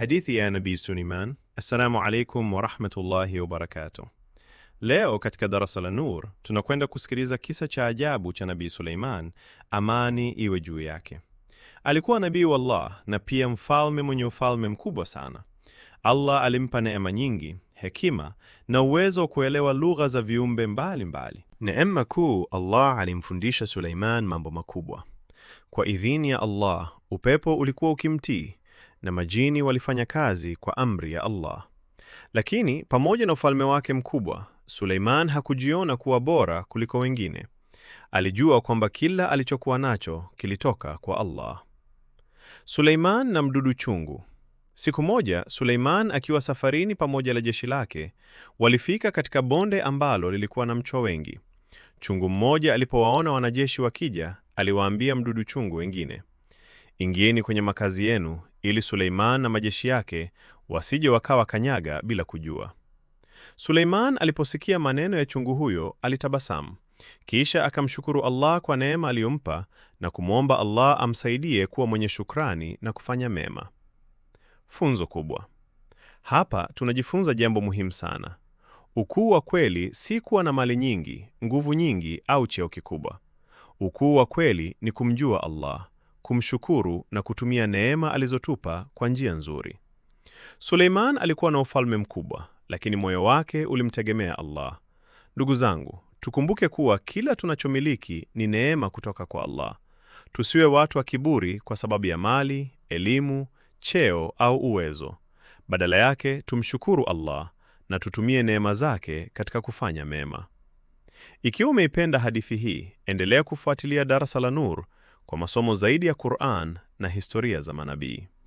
Hadithi ya Nabii Suleiman. Assalamu alaikum wa rahmatullahi wa barakatuh. Leo katika darasa la Nur tunakwenda kusikiliza kisa cha ajabu cha Nabii Suleiman, amani iwe juu yake. Alikuwa nabii wa Allah na pia mfalme mwenye ufalme mkubwa sana. Allah alimpa neema nyingi, hekima na uwezo wa kuelewa lugha za viumbe mbalimbali. Neema kuu, Allah alimfundisha Suleiman mambo makubwa. Kwa idhini ya Allah, upepo ulikuwa ukimtii na majini walifanya kazi kwa amri ya Allah. Lakini pamoja na ufalme wake mkubwa, Suleiman hakujiona kuwa bora kuliko wengine. Alijua kwamba kila alichokuwa nacho kilitoka kwa Allah. Suleiman na mdudu chungu. Siku moja, Suleiman akiwa safarini pamoja na jeshi lake, walifika katika bonde ambalo lilikuwa na mchwa wengi. Chungu mmoja alipowaona wanajeshi wakija, aliwaambia mdudu chungu wengine, "Ingieni kwenye makazi yenu ili Suleiman na majeshi yake wasije wakawa kanyaga bila kujua." Suleiman aliposikia maneno ya chungu huyo, alitabasamu. Kisha akamshukuru Allah kwa neema aliyompa na kumwomba Allah amsaidie kuwa mwenye shukrani na kufanya mema. Funzo kubwa. Hapa tunajifunza jambo muhimu sana. Ukuu wa kweli si kuwa na mali nyingi, nguvu nyingi au cheo kikubwa. Ukuu wa kweli ni kumjua Allah, kumshukuru na kutumia neema alizotupa kwa njia nzuri. Suleiman alikuwa na ufalme mkubwa, lakini moyo wake ulimtegemea Allah. Ndugu zangu, tukumbuke kuwa kila tunachomiliki ni neema kutoka kwa Allah. Tusiwe watu wa kiburi kwa sababu ya mali, elimu, cheo au uwezo. Badala yake tumshukuru Allah na tutumie neema zake katika kufanya mema. Ikiwa umeipenda hadithi hii, endelea kufuatilia darasa la Nur kwa masomo zaidi ya Qur'an na historia za manabii.